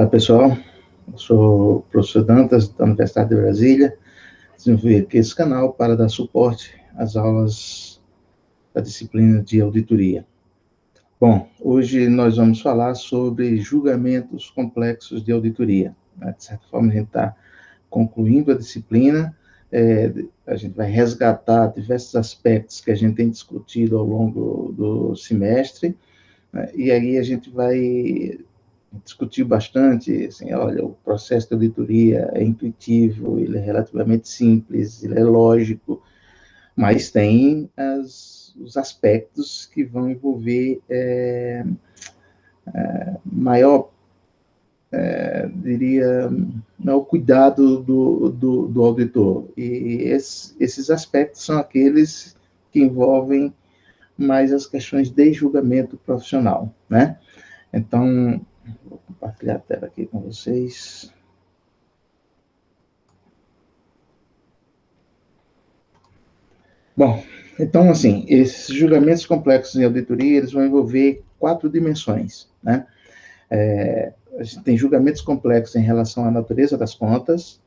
Olá, pessoal. Eu sou o professor Dantas, da Universidade de Brasília. Desenvolvi aqui esse canal para dar suporte às aulas da disciplina de auditoria. Bom, hoje nós vamos falar sobre julgamentos complexos de auditoria. De certa forma, a gente está concluindo a disciplina, a gente vai resgatar diversos aspectos que a gente tem discutido ao longo do semestre, né? E aí a gente vai discutir bastante, assim, olha, o processo de auditoria é intuitivo, ele é relativamente simples, ele é lógico, mas tem os aspectos que vão envolver maior, diria, o cuidado do auditor. E esses aspectos são aqueles que envolvem mais as questões de julgamento profissional, né? Então, vou compartilhar a tela aqui com vocês. Bom, então, assim, esses julgamentos complexos em auditoria, eles vão envolver 4 dimensões, né? A gente tem julgamentos complexos em relação à natureza das contas,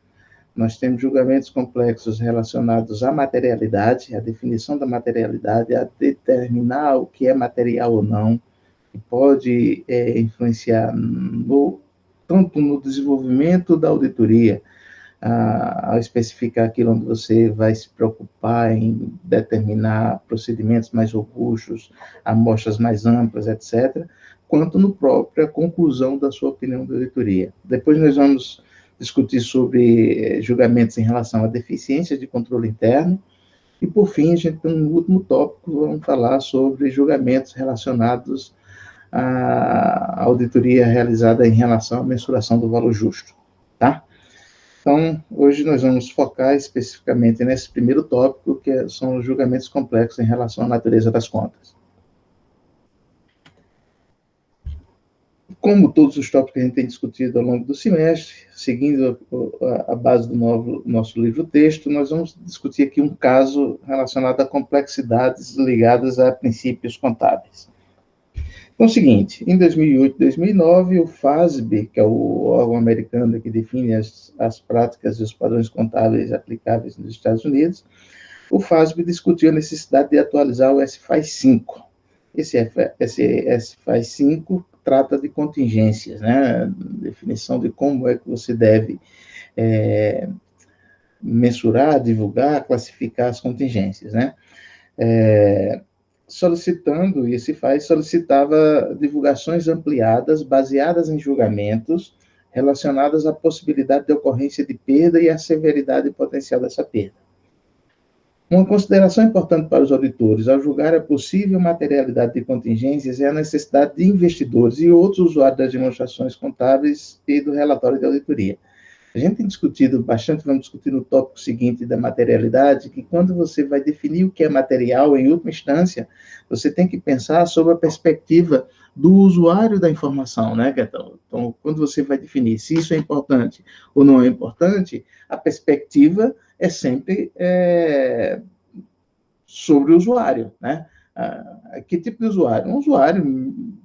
nós temos julgamentos complexos relacionados à materialidade, à definição da materialidade, a determinar o que é material ou não, que pode influenciar tanto no desenvolvimento da auditoria, ao especificar aquilo onde você vai se preocupar em determinar procedimentos mais robustos, amostras mais amplas, etc., quanto no própria conclusão da sua opinião de auditoria. Depois nós vamos discutir sobre julgamentos em relação a deficiências de controle interno, e por fim a gente tem um último tópico, vamos falar sobre julgamentos relacionados à auditoria realizada em relação à mensuração do valor justo, tá? Então, hoje nós vamos focar especificamente nesse primeiro tópico, que são os julgamentos complexos em relação à natureza das contas. Como todos os tópicos que a gente tem discutido ao longo do semestre, seguindo a base do nosso livro-texto, nós vamos discutir aqui um caso relacionado a complexidades ligadas a princípios contábeis. Então, é o seguinte, em 2008 e 2009, o FASB, que é o órgão americano que define as práticas e os padrões contábeis aplicáveis nos Estados Unidos, o FASB discutiu a necessidade de atualizar o SFAI 5. Esse SFAI 5 trata de contingências, né? Definição de como é que você deve mensurar, divulgar, classificar as contingências, né? Solicitando, e esse FAI solicitava divulgações ampliadas, baseadas em julgamentos, relacionadas à possibilidade de ocorrência de perda e à severidade potencial dessa perda. Uma consideração importante para os auditores, ao julgar a possível materialidade de contingências, é a necessidade de investidores e outros usuários das demonstrações contábeis e do relatório de auditoria. A gente tem discutido bastante, vamos discutir no tópico seguinte da materialidade, que quando você vai definir o que é material, em última instância, você tem que pensar sobre a perspectiva do usuário da informação, né? Então, quando você vai definir se isso é importante ou não é importante, a perspectiva é sempre sobre o usuário, né? Que tipo de usuário? Um usuário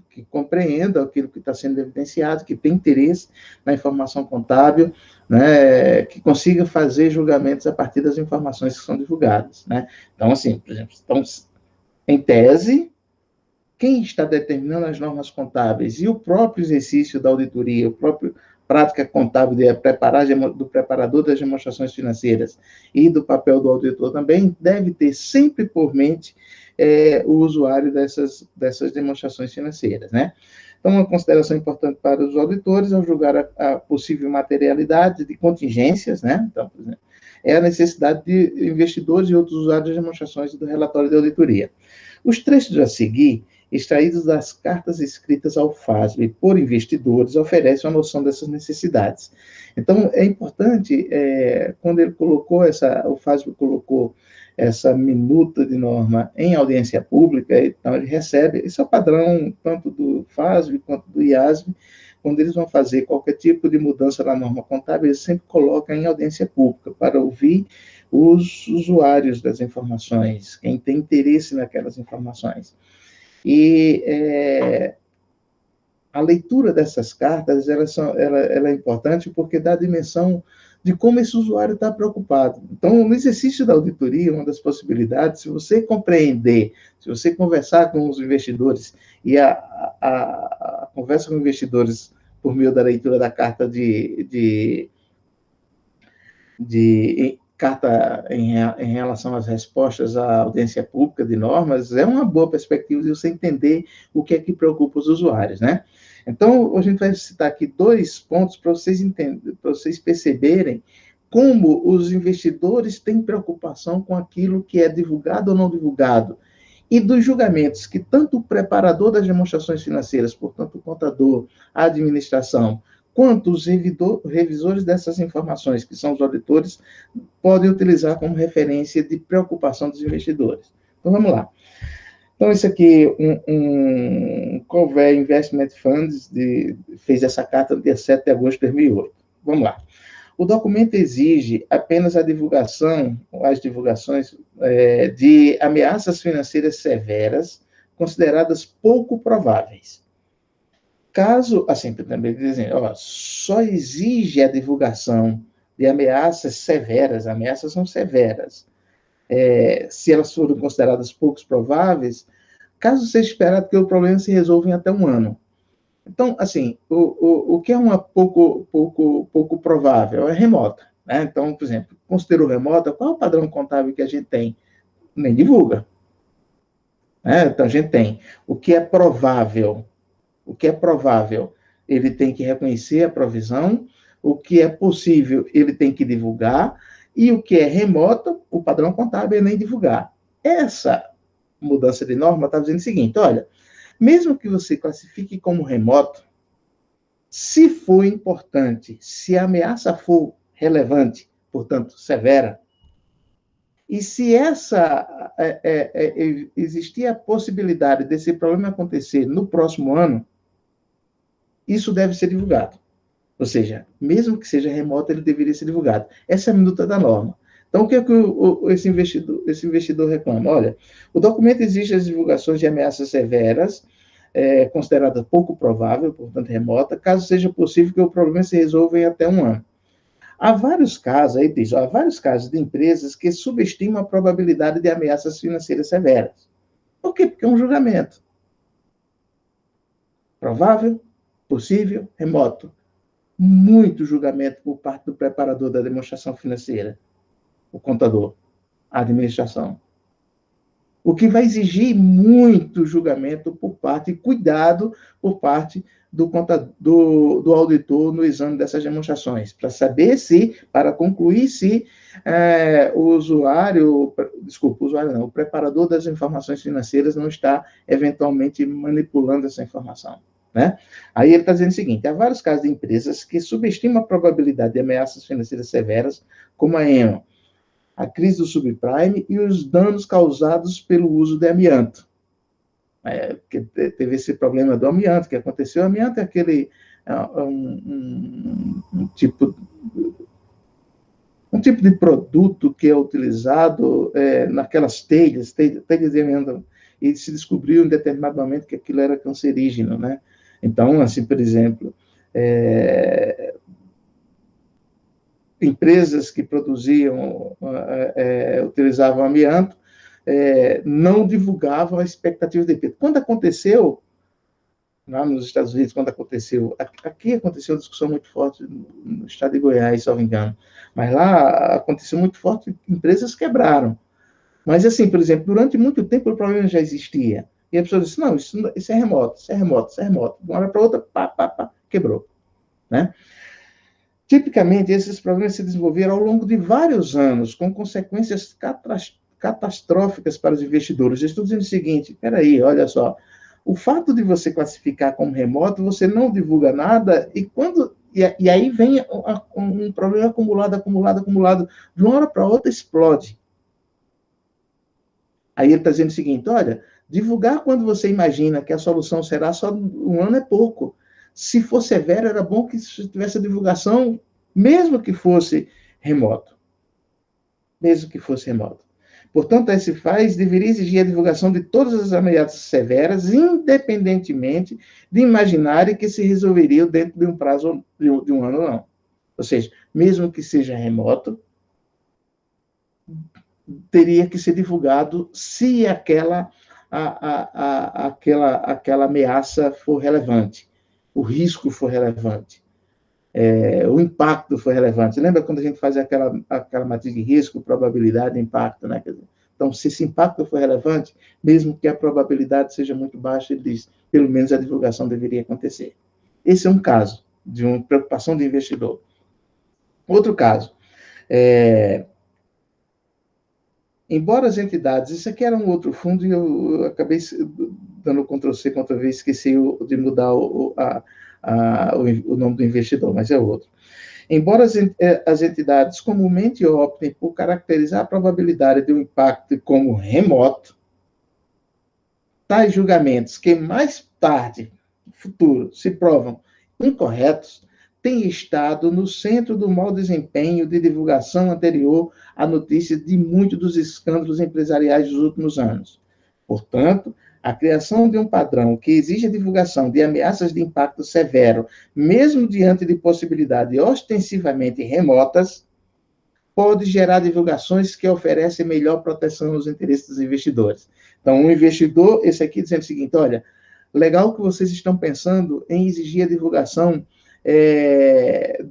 que compreenda aquilo que está sendo evidenciado, que tem interesse na informação contábil, né, que consiga fazer julgamentos a partir das informações que são divulgadas, né? Então, assim, por exemplo, em tese, quem está determinando as normas contábeis e o próprio exercício da auditoria, o próprio prática contábil do preparador das demonstrações financeiras e do papel do auditor também, deve ter sempre por mente o usuário dessas demonstrações financeiras, né? Então, uma consideração importante para os auditores, ao julgar a possível materialidade de contingências, né? Então, por exemplo, é a necessidade de investidores e outros usuários das demonstrações do relatório de auditoria. Os trechos a seguir, extraídos das cartas escritas ao FASB por investidores, oferecem uma noção dessas necessidades. Então, é importante, quando ele colocou o FASB colocou essa minuta de norma em audiência pública, então ele recebe, esse é o padrão tanto do FASB quanto do IASB, quando eles vão fazer qualquer tipo de mudança na norma contábil, eles sempre colocam em audiência pública, para ouvir os usuários das informações, quem tem interesse naquelas informações. E a leitura dessas cartas ela é importante porque dá a dimensão de como esse usuário está preocupado. Então, no exercício da auditoria, uma das possibilidades, se você compreender, se você conversar com os investidores, e a conversa com investidores por meio da leitura da carta carta em relação às respostas à audiência pública de normas, é uma boa perspectiva de você entender o que é que preocupa os usuários, né? Então, a gente vai citar aqui 2 pontos para vocês entenderem, para vocês perceberem como os investidores têm preocupação com aquilo que é divulgado ou não divulgado, e dos julgamentos que tanto o preparador das demonstrações financeiras, portanto, o contador, a administração, quanto os revisores dessas informações, que são os auditores, podem utilizar como referência de preocupação dos investidores. Então, vamos lá. Então, isso aqui, Conver Investment Funds fez essa carta no dia 7 de agosto de 2008. Vamos lá. O documento exige apenas a divulgação, as divulgações de ameaças financeiras severas, consideradas pouco prováveis. Caso, assim, também dizendo, só exige a divulgação de ameaças severas, ameaças são severas, se elas forem consideradas pouco prováveis, caso seja esperado que o problema se resolva em até 1 ano. Então, assim, o que é uma pouco provável? É remota, né? Então, por exemplo, considerou remota, qual é o padrão contábil que a gente tem? Nem divulga, né? Então, a gente tem o que é provável. O que é provável, ele tem que reconhecer a provisão, o que é possível, ele tem que divulgar, e o que é remoto, o padrão contábil é nem divulgar. Essa mudança de norma está dizendo o seguinte, olha, mesmo que você classifique como remoto, se for importante, se a ameaça for relevante, portanto, severa, e se existir a possibilidade desse problema acontecer no próximo ano, isso deve ser divulgado. Ou seja, mesmo que seja remoto, ele deveria ser divulgado. Essa é a minuta da norma. Então, o que é que esse investidor reclama? Olha, o documento exige as divulgações de ameaças severas, considerada pouco provável, portanto remota, caso seja possível que o problema se resolva em até 1 ano. Há vários casos, aí diz, há vários casos de empresas que subestimam a probabilidade de ameaças financeiras severas. Por quê? Porque é um julgamento. Provável, possível, remoto. Muito julgamento por parte do preparador da demonstração financeira, o contador, a administração. O que vai exigir muito julgamento por parte, e cuidado por parte do auditor no exame dessas demonstrações, para saber se, para concluir se o preparador das informações financeiras não está eventualmente manipulando essa informação. Né? Aí ele está dizendo o seguinte, há vários casos de empresas que subestimam a probabilidade de ameaças financeiras severas, como a EMA, a crise do subprime e os danos causados pelo uso de amianto. Que teve esse problema do amianto, que aconteceu. O amianto é aquele um tipo de produto que é utilizado naquelas telhas de amianto, e se descobriu em determinado momento que aquilo era cancerígeno, né? Então, assim, por exemplo, empresas que produziam, utilizavam amianto, não divulgavam a expectativa de perda. Quando aconteceu, lá nos Estados Unidos, aqui aconteceu uma discussão muito forte no estado de Goiás, se não me engano, mas lá aconteceu muito forte, empresas quebraram. Mas, assim, por exemplo, durante muito tempo o problema já existia. E a pessoa disse, não, isso é remoto, isso é remoto, isso é remoto. De uma hora para outra, quebrou. Né? Tipicamente, esses problemas se desenvolveram ao longo de vários anos, com consequências catastróficas para os investidores. Eu estou dizendo o seguinte, peraí, olha só, o fato de você classificar como remoto, você não divulga nada, e aí vem um problema acumulado, de uma hora para outra explode. Aí ele está dizendo o seguinte, olha, divulgar quando você imagina que a solução será só 1 ano é pouco. Se for severo, era bom que tivesse a divulgação, mesmo que fosse remoto. Portanto, a SFAES deveria exigir a divulgação de todas as ameaças severas, independentemente de imaginarem que se resolveriam dentro de um prazo de um ano ou não. Ou seja, mesmo que seja remoto, teria que ser divulgado se aquela ameaça for relevante, o risco for relevante, o impacto for relevante. Lembra quando a gente faz aquela matriz de risco, probabilidade, impacto, né? Então, se esse impacto for relevante, mesmo que a probabilidade seja muito baixa, ele diz, pelo menos a divulgação deveria acontecer. Esse é um caso de uma preocupação do investidor. Outro caso, embora as entidades, isso aqui era um outro fundo e eu acabei dando Ctrl+C, Ctrl+V, esqueci de mudar o nome do investidor, mas é outro. Embora as entidades comumente optem por caracterizar a probabilidade de um impacto como remoto, tais julgamentos que mais tarde, no futuro, se provam incorretos, têm estado no centro do mau desempenho de divulgação anterior à notícia de muitos dos escândalos empresariais dos últimos anos. Portanto, a criação de um padrão que exige a divulgação de ameaças de impacto severo, mesmo diante de possibilidades ostensivamente remotas, pode gerar divulgações que oferecem melhor proteção aos interesses dos investidores. Então, um investidor, esse aqui dizendo o seguinte, olha, legal que vocês estão pensando em exigir a divulgação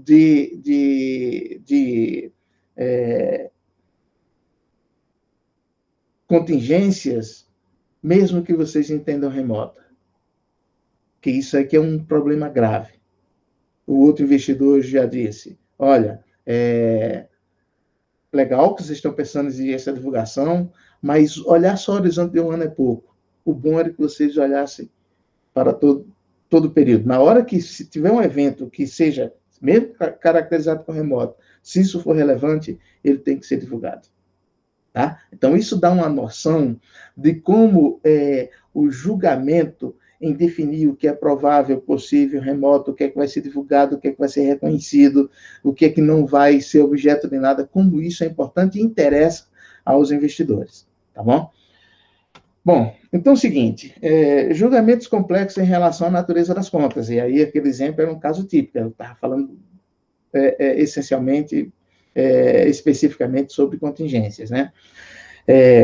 de contingências, mesmo que vocês entendam remota. Que isso aqui é um problema grave. O outro investidor já disse, olha, legal que vocês estão pensando em exigir essa divulgação, mas olhar só o horizonte de um ano é pouco. O bom era que vocês olhassem para todo o período. Na hora que, se tiver um evento que seja, mesmo caracterizado como remoto, se isso for relevante, ele tem que ser divulgado. Tá? Então, isso dá uma noção de como o julgamento em definir o que é provável, possível, remoto, o que é que vai ser divulgado, o que é que vai ser reconhecido, o que é que não vai ser objeto de nada, como isso é importante e interessa aos investidores. Tá bom? Bom, então é o seguinte, julgamentos complexos em relação à natureza das contas, e aí aquele exemplo era um caso típico, eu estava falando essencialmente, especificamente sobre contingências, né?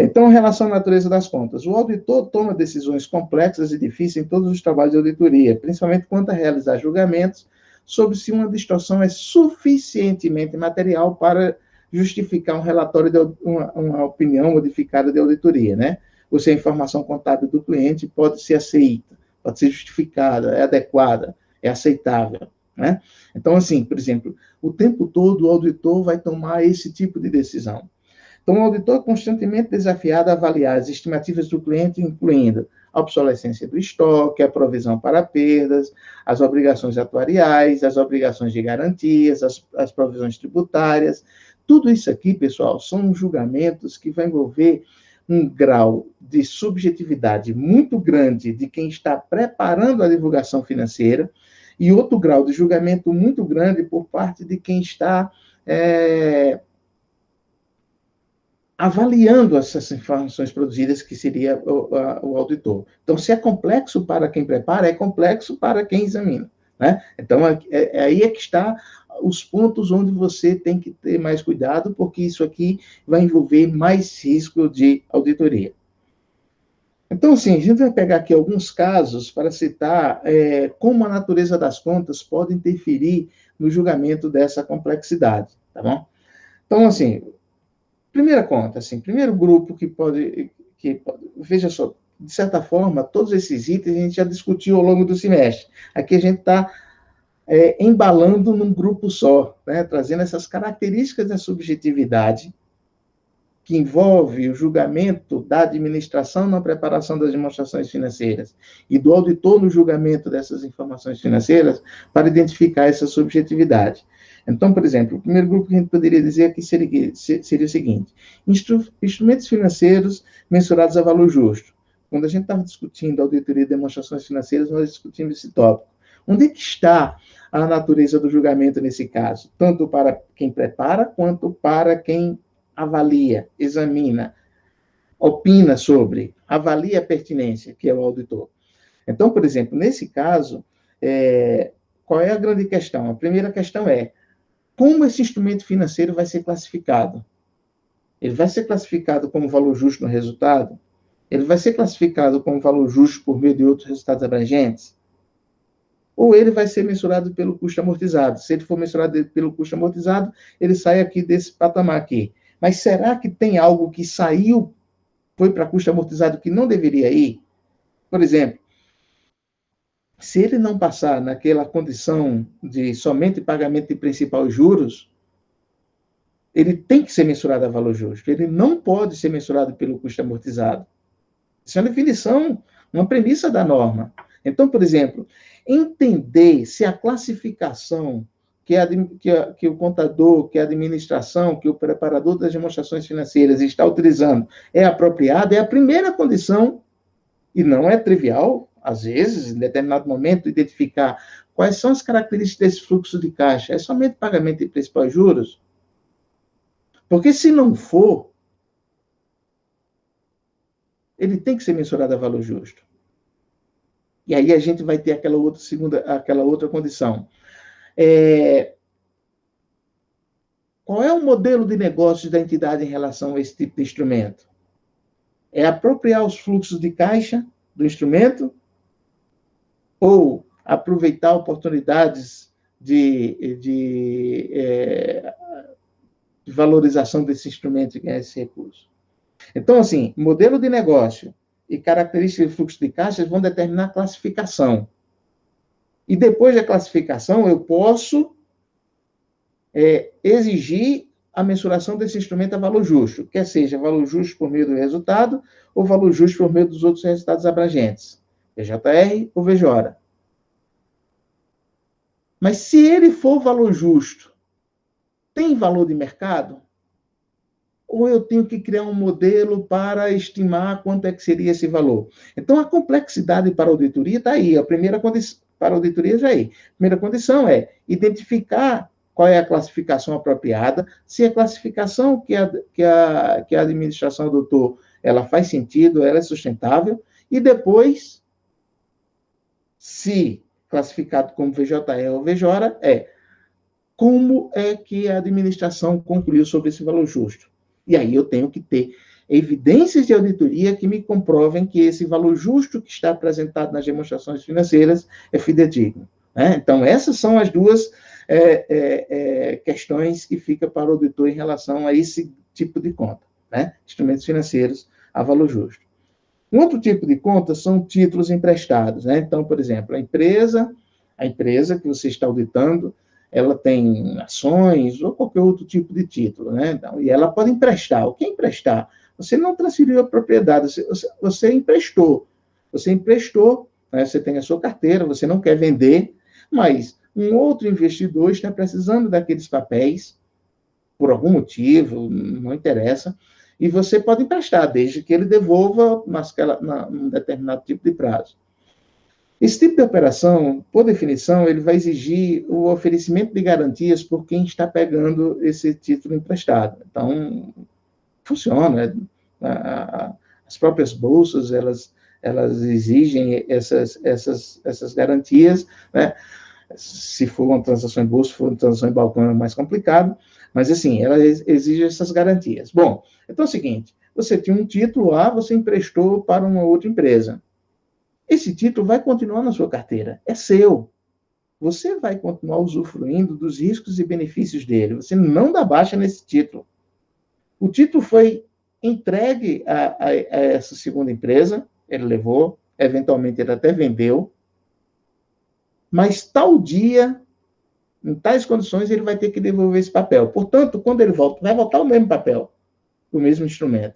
Então, em relação à natureza das contas, o auditor toma decisões complexas e difíceis em todos os trabalhos de auditoria, principalmente quanto a realizar julgamentos sobre se uma distorção é suficientemente material para justificar um relatório de uma opinião modificada de auditoria, né? Ou se a informação contábil do cliente pode ser aceita, pode ser justificada, é adequada, é aceitável, né? Então, assim, por exemplo, o tempo todo o auditor vai tomar esse tipo de decisão. Então, o auditor é constantemente desafiado a avaliar as estimativas do cliente, incluindo a obsolescência do estoque, a provisão para perdas, as obrigações atuariais, as obrigações de garantias, as provisões tributárias. Tudo isso aqui, pessoal, são julgamentos que vão envolver um grau de subjetividade muito grande de quem está preparando a divulgação financeira e outro grau de julgamento muito grande por parte de quem está avaliando essas informações produzidas, que seria o auditor. Então, se é complexo para quem prepara, é complexo para quem examina, né? Então, aí é que está os pontos onde você tem que ter mais cuidado, porque isso aqui vai envolver mais risco de auditoria. Então, assim, a gente vai pegar aqui alguns casos para citar como a natureza das contas pode interferir no julgamento dessa complexidade, tá bom? Então, assim, primeira conta, assim, primeiro grupo que pode, veja só, de certa forma, todos esses itens a gente já discutiu ao longo do semestre. Aqui a gente está embalando num grupo só, né, trazendo essas características da subjetividade que envolve o julgamento da administração na preparação das demonstrações financeiras e do auditor no julgamento dessas informações financeiras para identificar essa subjetividade. Então, por exemplo, o primeiro grupo que a gente poderia dizer aqui seria o seguinte: instrumentos financeiros mensurados a valor justo. Quando a gente estava discutindo auditoria e demonstrações financeiras, nós discutimos esse tópico. Onde é que está a natureza do julgamento nesse caso? Tanto para quem prepara, quanto para quem avalia, examina, opina sobre, avalia a pertinência, que é o auditor. Então, por exemplo, nesse caso, qual é a grande questão? A primeira questão é como esse instrumento financeiro vai ser classificado. Ele vai ser classificado como valor justo no resultado? Ele vai ser classificado como valor justo por meio de outros resultados abrangentes? Ou ele vai ser mensurado pelo custo amortizado? Se ele for mensurado pelo custo amortizado, ele sai aqui desse patamar aqui. Mas será que tem algo que saiu, foi para custo amortizado que não deveria ir? Por exemplo, se ele não passar naquela condição de somente pagamento de principal e juros, ele tem que ser mensurado a valor justo. Ele não pode ser mensurado pelo custo amortizado. Isso é uma definição, uma premissa da norma. Então, por exemplo, entender se a classificação que o contador, que a administração, que o preparador das demonstrações financeiras está utilizando é apropriada é a primeira condição, e não é trivial, às vezes, em determinado momento, identificar quais são as características desse fluxo de caixa. É somente pagamento de principal e juros? Porque se não for, ele tem que ser mensurado a valor justo. E aí a gente vai ter aquela outra condição. Qual é o modelo de negócio da entidade em relação a esse tipo de instrumento? É apropriar os fluxos de caixa do instrumento ou aproveitar oportunidades de valorização desse instrumento e ganhar esse recurso? Então, assim, modelo de negócio e características de fluxo de caixa vão determinar a classificação. E depois da classificação, eu posso exigir a mensuração desse instrumento a valor justo, quer seja valor justo por meio do resultado ou valor justo por meio dos outros resultados abrangentes, VJR ou VJORA. Mas se ele for valor justo, tem valor de mercado? Ou eu tenho que criar um modelo para estimar quanto é que seria esse valor? Então, a complexidade para a auditoria está aí. A primeira condição para a auditoria já é aí. A primeira condição é identificar qual é a classificação apropriada, se a classificação que a administração adotou, ela faz sentido, ela é sustentável, e depois, se classificado como VJR ou VJORA, como é que a administração concluiu sobre esse valor justo. E aí eu tenho que ter evidências de auditoria que me comprovem que esse valor justo que está apresentado nas demonstrações financeiras é fidedigno. Né? Então, essas são as duas questões que fica para o auditor em relação a esse tipo de conta, né? Instrumentos financeiros a valor justo. Um outro tipo de conta são títulos emprestados. Né? Então, por exemplo, a empresa que você está auditando, ela tem ações ou qualquer outro tipo de título, né? Então, e ela pode emprestar. O que é emprestar? Você não transferiu a propriedade, você emprestou. Você emprestou, né? Você tem a sua carteira, você não quer vender, mas um outro investidor está precisando daqueles papéis, por algum motivo, não interessa, e você pode emprestar, desde que ele devolva num determinado tipo de prazo. Esse tipo de operação, por definição, ele vai exigir o oferecimento de garantias por quem está pegando esse título emprestado. Então, funciona. As próprias bolsas, elas exigem essas garantias, né? Se for uma transação em bolsa, se for uma transação em balcão, é mais complicado, mas, assim, ela exige essas garantias. Bom, então é o seguinte, você tinha um título lá, você emprestou para uma outra empresa. Esse título vai continuar na sua carteira, é seu. Você vai continuar usufruindo dos riscos e benefícios dele. Você não dá baixa nesse título. O título foi entregue a essa segunda empresa, ele levou, eventualmente ele até vendeu, mas tal dia, em tais condições, ele vai ter que devolver esse papel. Portanto, quando ele volta, vai voltar o mesmo papel, o mesmo instrumento.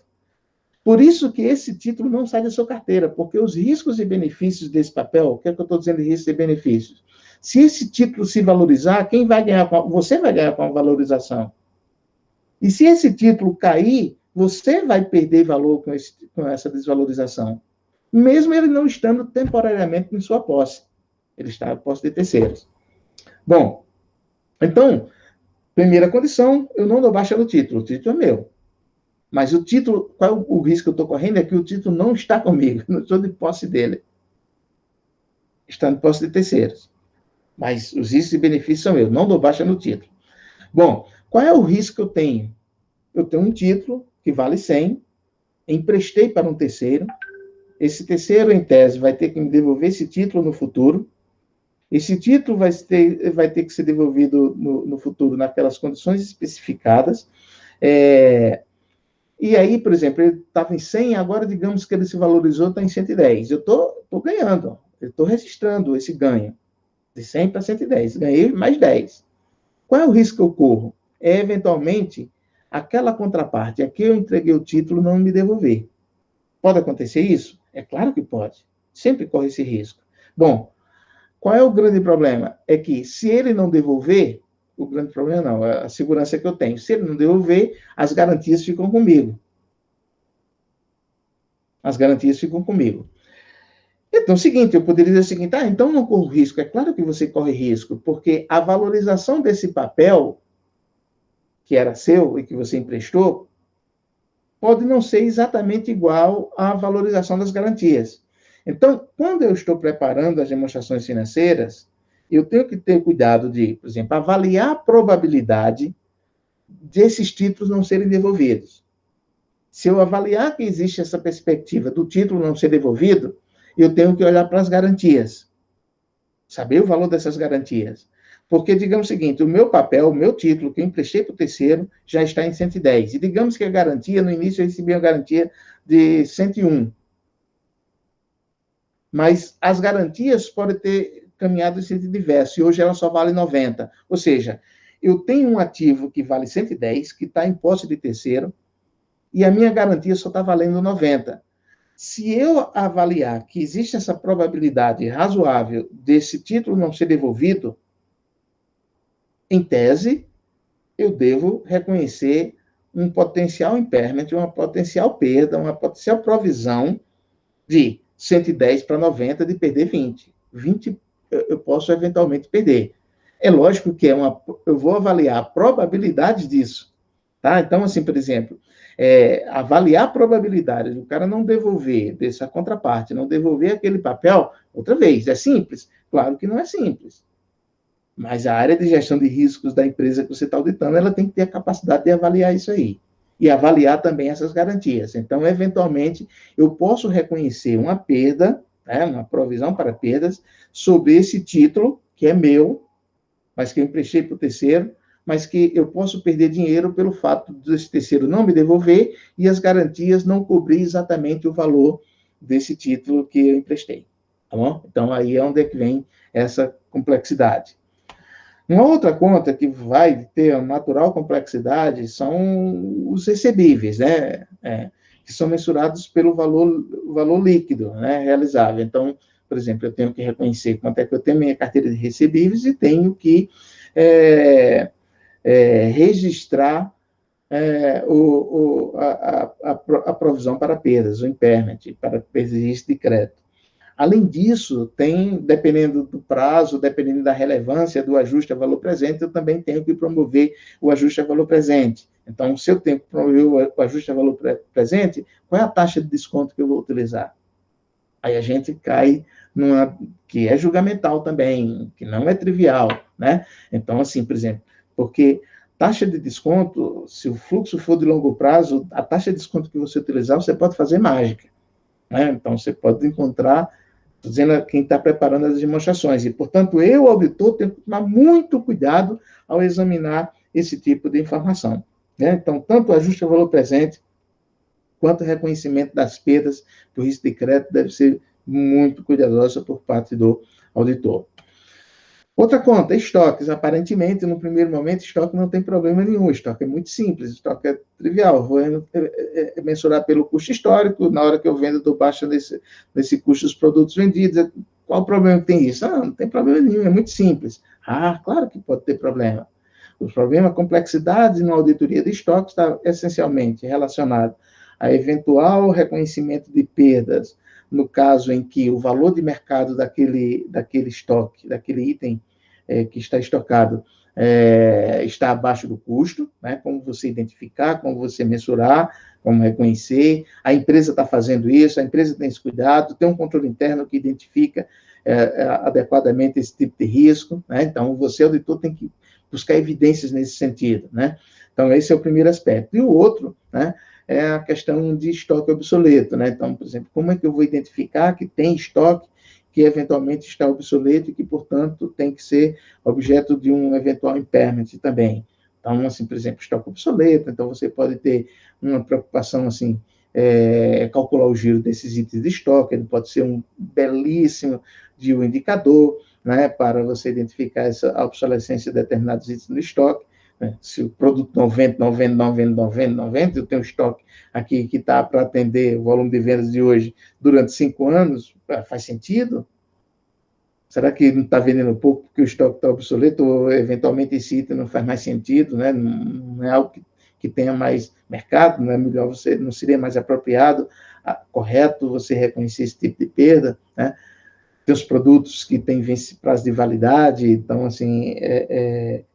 Por isso que esse título não sai da sua carteira, porque os riscos e benefícios desse papel, o que é que eu estou dizendo de riscos e benefícios? Se esse título se valorizar, quem vai ganhar? Você vai ganhar com a valorização. E se esse título cair, você vai perder valor com essa desvalorização, mesmo ele não estando temporariamente em sua posse. Ele está em posse de terceiros. Bom, então, primeira condição, eu não dou baixa no título, o título é meu. Mas o título, qual é o risco que eu estou correndo? É que o título não está comigo, não estou de posse dele. Está de posse de terceiros. Mas os riscos e benefícios são meus, não dou baixa no título. Bom, qual é o risco que eu tenho? Eu tenho um título que vale 100, emprestei para um terceiro, esse terceiro, em tese, vai ter que me devolver esse título no futuro, esse título vai ter que ser devolvido no futuro naquelas condições especificadas, e aí, por exemplo, ele estava em 100, agora digamos que ele se valorizou, está em 110. Eu estou ganhando, eu estou registrando esse ganho, de 100 para 110, ganhei mais 10. Qual é o risco que eu corro? É, eventualmente, aquela contraparte a que eu entreguei o título não me devolver. Pode acontecer isso? É claro que pode. Sempre corre esse risco. Bom, qual é o grande problema? É que se ele não devolver, o grande problema não, é a segurança que eu tenho. Se ele não devolver, as garantias ficam comigo. As garantias ficam comigo. Então, é o seguinte, eu poderia dizer o seguinte, então não corro risco. É claro que você corre risco, porque a valorização desse papel, que era seu e que você emprestou, pode não ser exatamente igual à valorização das garantias. Então, quando eu estou preparando as demonstrações financeiras, eu tenho que ter cuidado de, por exemplo, avaliar a probabilidade desses títulos não serem devolvidos. Se eu avaliar que existe essa perspectiva do título não ser devolvido, eu tenho que olhar para as garantias, saber o valor dessas garantias. Porque, digamos o seguinte, o meu papel, o meu título, que eu emprestei para o terceiro, já está em 110. E digamos que a garantia, no início eu recebi a garantia de 101. Mas as garantias podem ter caminhado em sentido diverso, e hoje ela só vale 90. Ou seja, eu tenho um ativo que vale 110, que está em posse de terceiro, e a minha garantia só está valendo 90. Se eu avaliar que existe essa probabilidade razoável desse título não ser devolvido, em tese, eu devo reconhecer um potencial impairment, uma potencial perda, uma potencial provisão de 110 para 90 de perder 20. 20 eu posso eventualmente perder. É lógico que eu vou avaliar a probabilidade disso. Tá? Então, assim, por exemplo, avaliar a probabilidade do cara não devolver dessa contraparte, não devolver aquele papel, outra vez, é simples? Claro que não é simples. Mas a área de gestão de riscos da empresa que você está auditando, ela tem que ter a capacidade de avaliar isso aí. E avaliar também essas garantias. Então, eventualmente, eu posso reconhecer uma perda, né, uma provisão para perdas, sobre esse título, que é meu, mas que eu emprestei para o terceiro, mas que eu posso perder dinheiro pelo fato desse terceiro não me devolver e as garantias não cobrir exatamente o valor desse título que eu emprestei. Tá bom? Então, aí é onde é que vem essa complexidade. Uma outra conta que vai ter a natural complexidade são os recebíveis, né? Que são mensurados pelo valor líquido, né? Realizável. Então, por exemplo, eu tenho que reconhecer quanto é que eu tenho minha carteira de recebíveis e tenho que registrar a provisão para perdas, o impairment, para registro de crédito. Além disso, dependendo do prazo, dependendo da relevância do ajuste a valor presente, eu também tenho que promover o ajuste a valor presente. Então, se eu tenho que promover o ajuste a valor presente, qual é a taxa de desconto que eu vou utilizar? Aí a gente cai numa que é julgamental também, que não é trivial, né? Então, assim, por exemplo, porque taxa de desconto, se o fluxo for de longo prazo, a taxa de desconto que você utilizar, você pode fazer mágica, né? Então, você pode encontrar, dizendo a quem está preparando as demonstrações. E, portanto, eu, auditor, tenho que tomar muito cuidado ao examinar esse tipo de informação, né? Então, tanto o ajuste ao valor presente, quanto o reconhecimento das perdas por risco de crédito deve ser muito cuidadosa por parte do auditor. Outra conta, estoques. Aparentemente, no primeiro momento, estoque não tem problema nenhum. Estoque é muito simples, estoque é trivial. Vou mensurar pelo custo histórico, na hora que eu vendo, dou baixa nesse custo dos produtos vendidos. Qual o problema que tem isso? Não tem problema nenhum, é muito simples. Claro que pode ter problema. O problema, a complexidade na auditoria de estoques está essencialmente relacionado a eventual reconhecimento de perdas, no caso em que o valor de mercado daquele estoque, daquele item que está estocado, está abaixo do custo, né? Como você identificar, como você mensurar, como reconhecer. A empresa está fazendo isso, a empresa tem esse cuidado, tem um controle interno que identifica adequadamente esse tipo de risco, né? Então, você, auditor, tem que buscar evidências nesse sentido, né? Então, esse é o primeiro aspecto. E o outro, né, é a questão de estoque obsoleto, né? Então, por exemplo, como é que eu vou identificar que tem estoque que eventualmente está obsoleto e que, portanto, tem que ser objeto de um eventual impairment também. Então, assim, por exemplo, estoque obsoleto, então você pode ter uma preocupação, assim, calcular o giro desses itens de estoque, ele pode ser um belíssimo de um indicador, né, para você identificar a obsolescência de determinados itens no estoque, né? Se o produto não vende, eu tenho um estoque aqui que está para atender o volume de vendas de hoje durante 5 anos, faz sentido? Será que não está vendendo pouco porque o estoque está obsoleto ou, eventualmente, esse item não faz mais sentido, né? Não é algo que tenha mais mercado, não é melhor você, não seria mais apropriado, correto você reconhecer esse tipo de perda, né? Tem os produtos que têm prazo de validade, então, assim,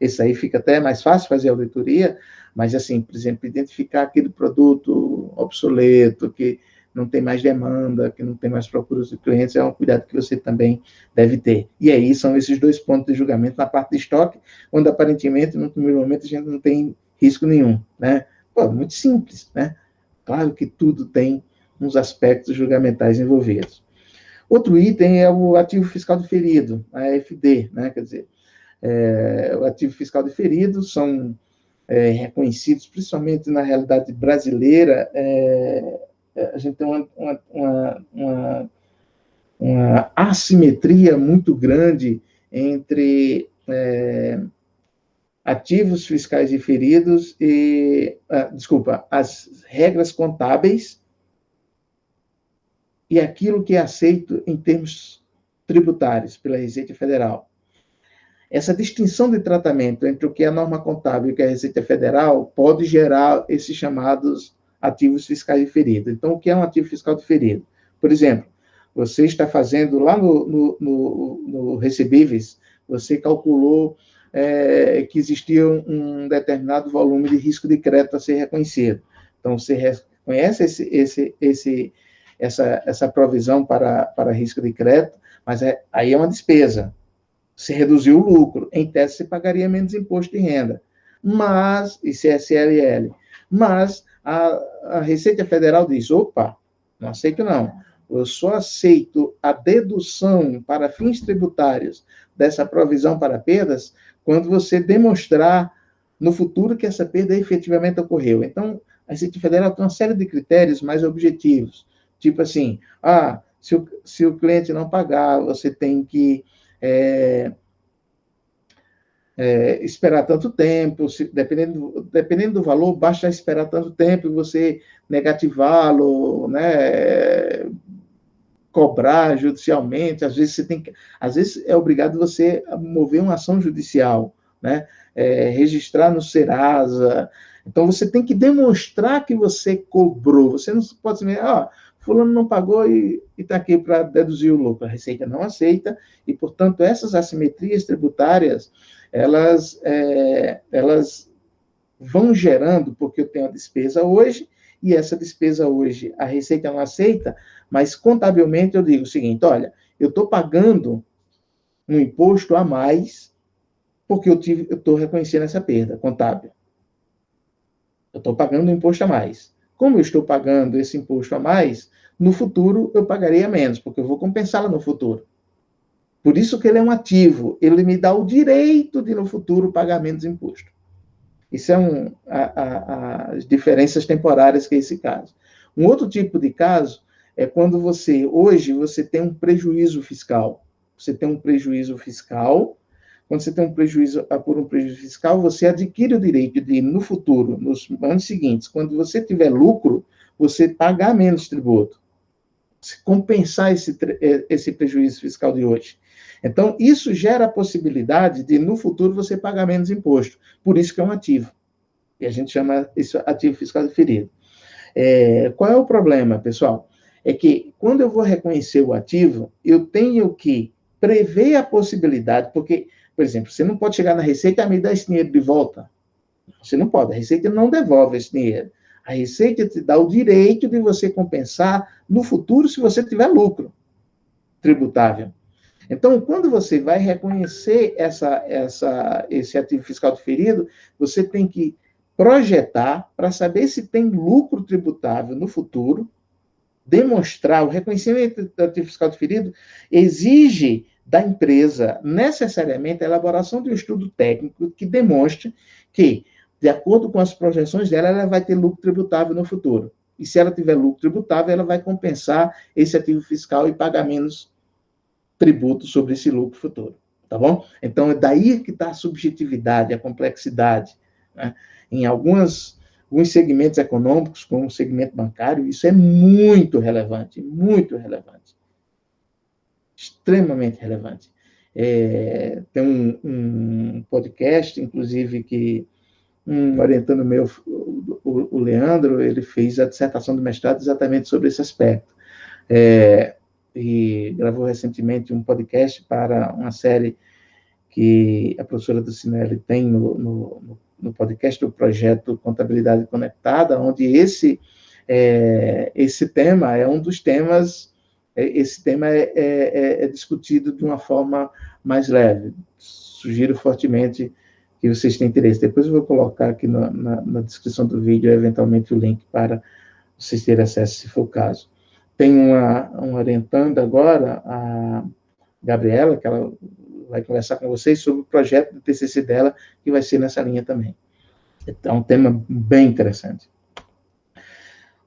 esse aí fica até mais fácil fazer a auditoria, mas, assim, por exemplo, identificar aquele produto obsoleto, que não tem mais demanda, que não tem mais procura de clientes, é um cuidado que você também deve ter. E aí são esses 2 pontos de julgamento na parte de estoque, onde aparentemente, no primeiro momento, a gente não tem risco nenhum, né? Pô, muito simples, né? Claro que tudo tem uns aspectos julgamentais envolvidos. Outro item é o ativo fiscal diferido, a AFD, né? Quer dizer, o ativo fiscal diferido são reconhecidos, principalmente na realidade brasileira, a gente tem uma assimetria muito grande entre ativos fiscais diferidos e, as regras contábeis e aquilo que é aceito em termos tributários pela Receita Federal. Essa distinção de tratamento entre o que é a norma contábil e o que é a Receita Federal pode gerar esses chamados ativos fiscais diferidos. Então, o que é um ativo fiscal diferido? Por exemplo, você está fazendo lá no recebíveis, você calculou que existia um determinado volume de risco de crédito a ser reconhecido. Então, você reconhece essa provisão para risco de crédito, mas aí é uma despesa. Você reduziu o lucro, em tese você pagaria menos imposto de renda, mas, ICSLL, mas a Receita Federal diz, opa, não aceito não, eu só aceito a dedução para fins tributários dessa provisão para perdas quando você demonstrar no futuro que essa perda efetivamente ocorreu. Então, a Receita Federal tem uma série de critérios mais objetivos, tipo assim, se o cliente não pagar, você tem que esperar tanto tempo, dependendo do valor, basta esperar tanto tempo e você negativá-lo, né, cobrar judicialmente, às vezes é obrigado você a mover uma ação judicial, né, registrar no Serasa. Então, você tem que demonstrar que você cobrou, você não pode dizer, fulano não pagou e está aqui para deduzir o lucro. A Receita não aceita, e, portanto, essas assimetrias tributárias, elas vão gerando, porque eu tenho a despesa hoje, e essa despesa hoje a Receita não aceita, mas contabilmente eu digo o seguinte, olha, eu estou pagando um imposto a mais, porque eu estou reconhecendo essa perda contábil. Eu estou pagando um imposto a mais. Como eu estou pagando esse imposto a mais, no futuro eu pagarei a menos, porque eu vou compensá-la no futuro. Por isso que ele é um ativo, ele me dá o direito de, no futuro, pagar menos imposto. Isso é as diferenças temporárias que é esse caso. Um outro tipo de caso é quando hoje você tem um prejuízo fiscal. Você tem um prejuízo fiscal. Quando você tem um prejuízo por um prejuízo fiscal, você adquire o direito de, no futuro, nos anos seguintes, quando você tiver lucro, você pagar menos tributo. Compensar esse prejuízo fiscal de hoje. Então, isso gera a possibilidade de, no futuro, você pagar menos imposto. Por isso que é um ativo. E a gente chama isso ativo fiscal diferido. Qual é o problema, pessoal? É que, quando eu vou reconhecer o ativo, eu tenho que prever a possibilidade, porque Por exemplo, você não pode chegar na Receita e me dar esse dinheiro de volta. Você não pode, a Receita não devolve esse dinheiro. A Receita te dá o direito de você compensar no futuro se você tiver lucro tributável. Então, quando você vai reconhecer esse ativo fiscal diferido, você tem que projetar para saber se tem lucro tributável no futuro, demonstrar o reconhecimento do ativo fiscal diferido, exige da empresa necessariamente a elaboração de um estudo técnico que demonstre que, de acordo com as projeções dela, ela vai ter lucro tributável no futuro. E se ela tiver lucro tributável, ela vai compensar esse ativo fiscal e pagar menos tributo sobre esse lucro futuro, tá bom? Então, é daí que está a subjetividade, a complexidade, né? Em alguns segmentos econômicos, como o segmento bancário, isso é muito relevante, extremamente relevante. Tem um podcast, inclusive, que um orientando meu, o Leandro, ele fez a dissertação do mestrado exatamente sobre esse aspecto. E gravou recentemente um podcast para uma série que a professora Dulcinelli tem no podcast do projeto Contabilidade Conectada, onde esse tema é um dos temas, esse tema é discutido de uma forma mais leve. Sugiro fortemente que vocês tenham interesse. Depois eu vou colocar aqui na descrição do vídeo, eventualmente, o link para vocês terem acesso, se for o caso. Tem uma orientanda agora, a Gabriela, que ela vai conversar com vocês sobre o projeto do TCC dela, que vai ser nessa linha também. Então, é um tema bem interessante.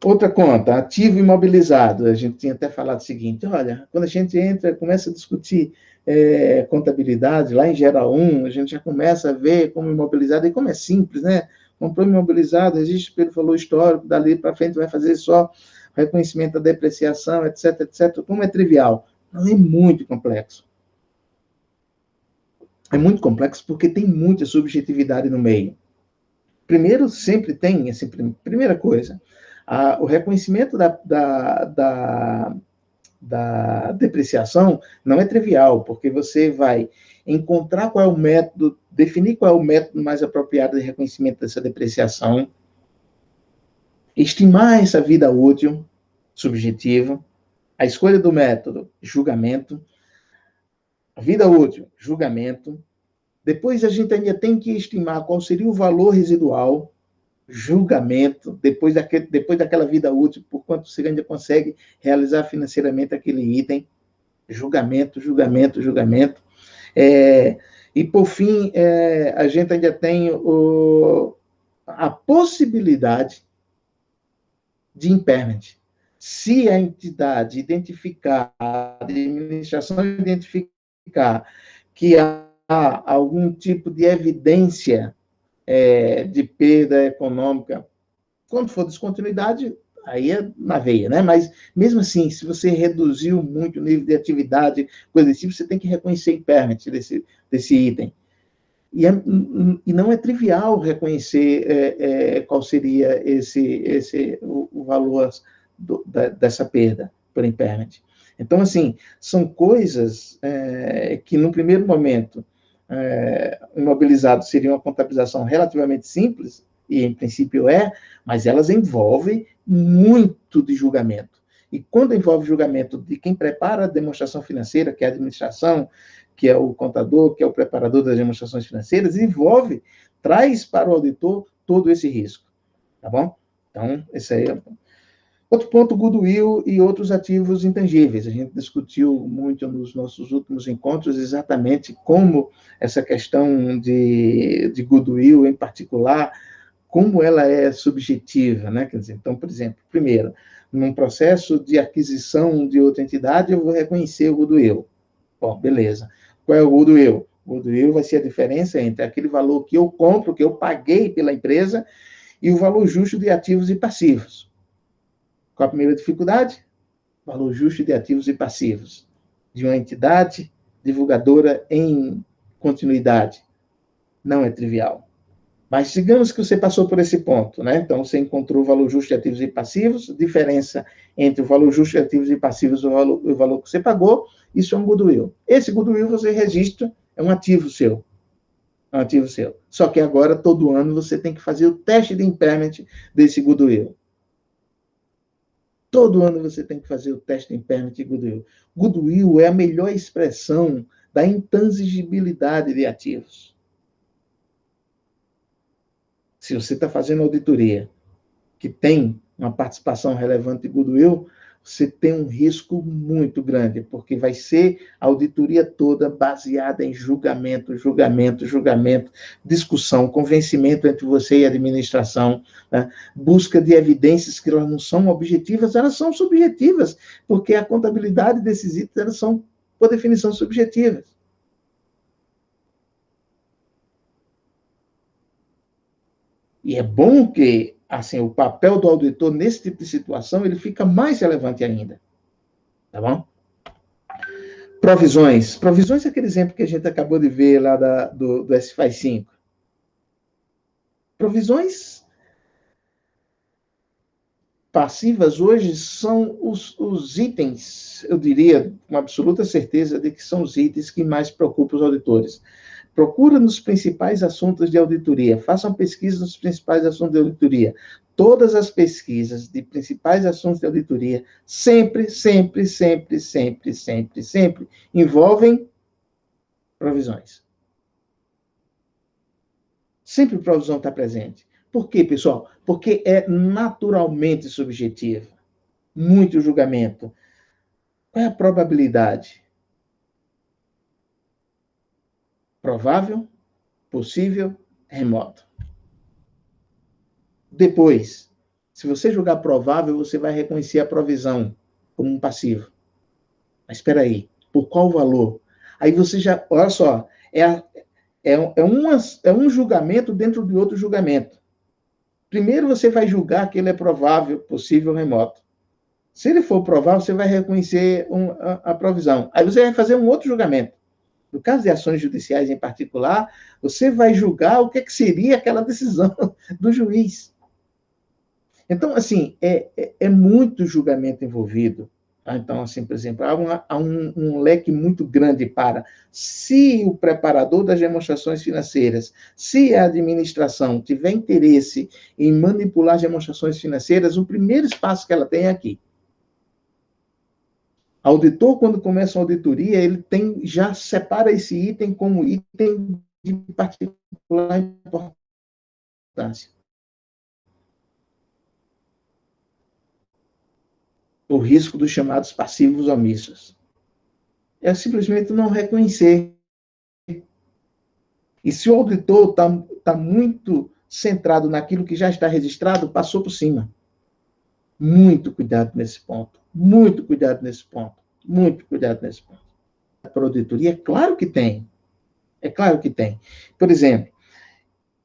Outra conta, ativo imobilizado. A gente tinha até falado o seguinte, olha, quando a gente começa a discutir contabilidade, lá em Geral 1, a gente já começa a ver como imobilizado, e como é simples, né? Comprou imobilizado, existe pelo valor histórico, dali para frente vai fazer só reconhecimento da depreciação, etc, etc. Como é trivial? Não, é muito complexo. É muito complexo porque tem muita subjetividade no meio. Primeiro, sempre tem, assim, primeira coisa, o reconhecimento da depreciação não é trivial, porque você vai encontrar qual é o método, definir qual é o método mais apropriado de reconhecimento dessa depreciação, estimar essa vida útil subjetiva, a escolha do método, julgamento, a vida útil, julgamento. Depois a gente ainda tem que estimar qual seria o valor residual, julgamento, depois daquela vida útil, por quanto você ainda consegue realizar financeiramente aquele item, julgamento. E, por fim, a gente ainda tem a possibilidade de impairment. Se a entidade identificar, a administração identificar que há algum tipo de evidência de perda econômica, quando for descontinuidade, aí é na veia, né? Mas, mesmo assim, se você reduziu muito o nível de atividade, coisa desse tipo, você tem que reconhecer impairment desse item. E não é trivial reconhecer qual seria o valor dessa perda por impairment. Então, assim, são coisas que, no primeiro momento, imobilizado seria uma contabilização relativamente simples, e em princípio mas elas envolvem muito de julgamento. E quando envolve julgamento de quem prepara a demonstração financeira, que é a administração, que é o contador, que é o preparador das demonstrações financeiras, traz para o auditor todo esse risco, tá bom? Então, esse aí é outro ponto, goodwill e outros ativos intangíveis. A gente discutiu muito nos nossos últimos encontros exatamente como essa questão de goodwill, em particular, como ela é subjetiva, né? Quer dizer, então, por exemplo, primeiro, num processo de aquisição de outra entidade, eu vou reconhecer o goodwill. Bom, beleza. Qual é o goodwill? O goodwill vai ser a diferença entre aquele valor que eu compro, que eu paguei pela empresa, e o valor justo de ativos e passivos. Qual a primeira dificuldade? Valor justo de ativos e passivos de uma entidade divulgadora em continuidade. Não é trivial. Mas digamos que você passou por esse ponto, né? Então, você encontrou o valor justo de ativos e passivos, diferença entre o valor justo de ativos e passivos e o valor que você pagou, isso é um goodwill. Esse goodwill você registra, É um ativo seu. É um ativo seu. Só que agora, todo ano, você tem que fazer o teste de impairment desse goodwill. Todo ano você tem que fazer o teste de impairment de goodwill. Goodwill é a melhor expressão da intangibilidade de ativos. Se você está fazendo auditoria que tem uma participação relevante de goodwill, você tem um risco muito grande, porque vai ser a auditoria toda baseada em julgamento, discussão, convencimento entre você e a administração, né? Busca de evidências que elas não são objetivas, elas são subjetivas, porque a contabilidade desses itens, elas são, por definição, subjetivas. E é bom que, assim, o papel do auditor nesse tipo de situação, ele fica mais relevante ainda. Tá bom? Provisões. Provisões é aquele exemplo que a gente acabou de ver lá do SFI 5. Provisões passivas hoje são os itens, eu diria com absoluta certeza de que são os itens que mais preocupam os auditores. Procura nos principais assuntos de auditoria, façam pesquisa nos principais assuntos de auditoria. Todas as pesquisas de principais assuntos de auditoria sempre envolvem provisões. Sempre provisão está presente. Por quê, pessoal? Porque é naturalmente subjetiva. Muito julgamento. Qual é a probabilidade? Provável, possível, remoto. Depois, se você julgar provável, você vai reconhecer a provisão como um passivo. Mas espera aí, por qual valor? Aí você já, olha só, é um julgamento dentro de outro julgamento. Primeiro você vai julgar que ele é provável, possível, remoto. Se ele for provável, você vai reconhecer a provisão. Aí você vai fazer um outro julgamento. No caso de ações judiciais em particular, você vai julgar o que seria aquela decisão do juiz. Então, assim, é muito julgamento envolvido. Tá? Então, assim, por exemplo, há um leque muito grande para, se o preparador das demonstrações financeiras, se a administração tiver interesse em manipular as demonstrações financeiras, o primeiro espaço que ela tem é aqui. Auditor, quando começa uma auditoria, ele já separa esse item como item de particular importância. O risco dos chamados passivos omissos. É simplesmente não reconhecer. E se o auditor está muito centrado naquilo que já está registrado, passou por cima. Muito cuidado nesse ponto. Muito cuidado nesse ponto. Muito cuidado nesse ponto. Para a auditoria, é claro que tem. É claro que tem. Por exemplo,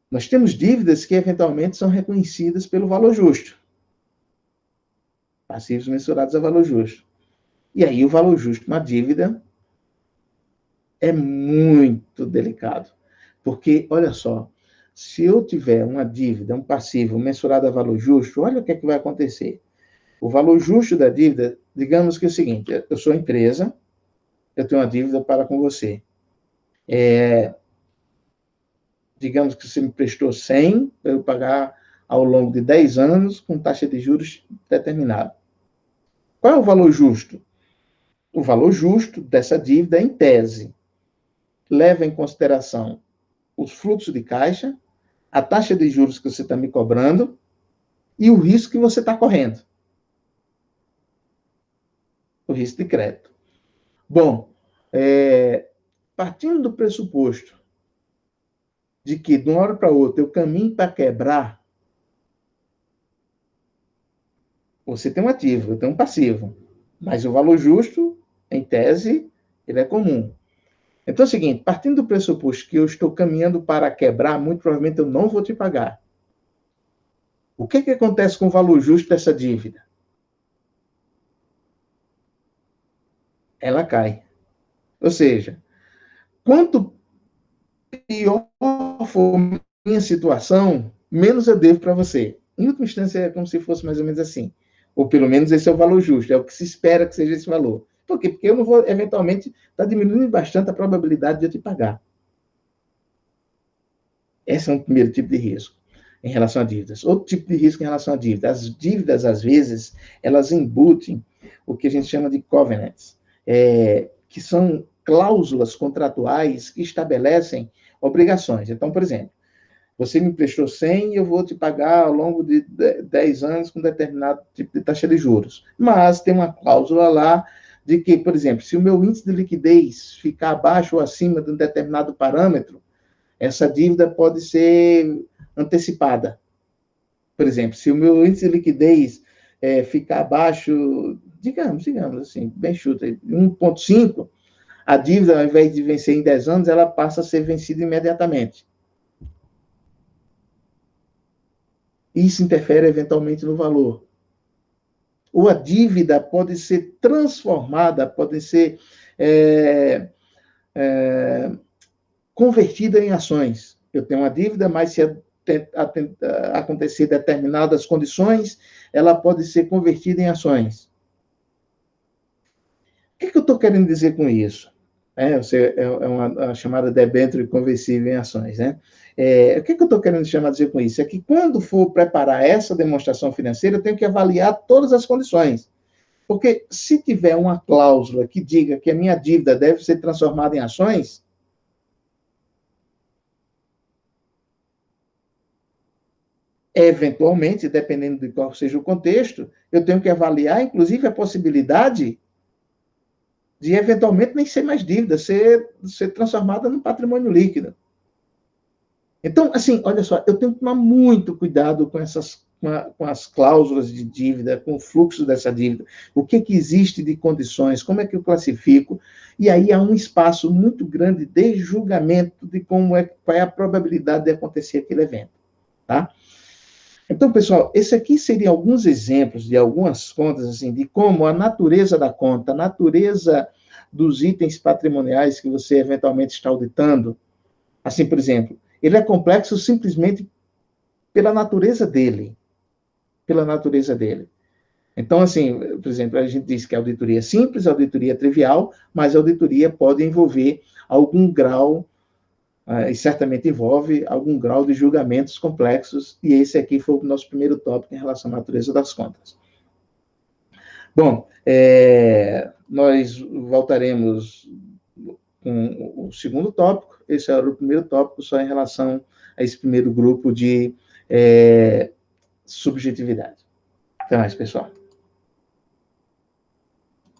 nós temos dívidas que eventualmente são reconhecidas pelo valor justo. Passivos mensurados a valor justo. E aí o valor justo, uma dívida, é muito delicado. Porque, olha só, se eu tiver uma dívida, um passivo mensurado a valor justo, olha o que é que vai acontecer. O valor justo da dívida, digamos que é o seguinte, eu sou empresa, eu tenho uma dívida para com você. Digamos que você me prestou 100 para eu pagar ao longo de 10 anos com taxa de juros determinada. Qual é o valor justo? O valor justo dessa dívida, em tese, leva em consideração os fluxos de caixa, a taxa de juros que você está me cobrando e o risco que você está correndo. O risco de crédito. Bom, partindo do pressuposto de que, de uma hora para outra, eu caminho para quebrar, você tem um ativo, eu tenho um passivo. Mas o valor justo, em tese, ele é comum. Então é o seguinte, partindo do pressuposto que eu estou caminhando para quebrar, muito provavelmente eu não vou te pagar. O que acontece com o valor justo dessa dívida? Ela cai. Ou seja, quanto pior for minha situação, menos eu devo para você. Em última instância, é como se fosse mais ou menos assim. Ou pelo menos esse é o valor justo, é o que se espera que seja esse valor. Por quê? Porque eu não vou, eventualmente, estar diminuindo bastante a probabilidade de eu te pagar. Esse é um primeiro tipo de risco em relação a dívidas. Outro tipo de risco em relação a dívidas. As dívidas, às vezes, elas embutem o que a gente chama de covenants, que são cláusulas contratuais que estabelecem obrigações. Então, por exemplo, você me emprestou 100 e eu vou te pagar ao longo de 10 anos com determinado tipo de taxa de juros. Mas tem uma cláusula lá de que, por exemplo, se o meu índice de liquidez ficar abaixo ou acima de um determinado parâmetro, essa dívida pode ser antecipada. Por exemplo, se o meu índice de liquidez ficar abaixo, digamos assim, bem chuta, 1,5, a dívida, ao invés de vencer em 10 anos, ela passa a ser vencida imediatamente. Isso interfere eventualmente no valor. Ou a dívida pode ser transformada, pode ser convertida em ações. Eu tenho uma dívida, mas se acontecer determinadas condições, ela pode ser convertida em ações. O que eu estou querendo dizer com isso? É uma chamada debênture conversível em ações, né? O que eu estou querendo dizer com isso? É que quando for preparar essa demonstração financeira, eu tenho que avaliar todas as condições. Porque se tiver uma cláusula que diga que a minha dívida deve ser transformada em ações, eventualmente, dependendo de qual seja o contexto, eu tenho que avaliar, inclusive, a possibilidade de, eventualmente, nem ser mais dívida, ser transformada num patrimônio líquido. Então, assim, olha só, eu tenho que tomar muito cuidado com as cláusulas de dívida, com o fluxo dessa dívida, o que existe de condições, como é que eu classifico, e aí há um espaço muito grande de julgamento de qual é a probabilidade de acontecer aquele evento, tá? Então, pessoal, esse aqui seria alguns exemplos de algumas contas, assim, de como a natureza da conta, a natureza dos itens patrimoniais que você eventualmente está auditando, assim, por exemplo, ele é complexo simplesmente pela natureza dele. Pela natureza dele. Então, assim, por exemplo, a gente diz que a auditoria é simples, a auditoria é trivial, mas a auditoria pode envolver algum grau, e certamente envolve algum grau de julgamentos complexos, e esse aqui foi o nosso primeiro tópico em relação à natureza das contas. Bom, nós voltaremos com o segundo tópico, esse era o primeiro tópico, só em relação a esse primeiro grupo de subjetividade. Até mais, pessoal.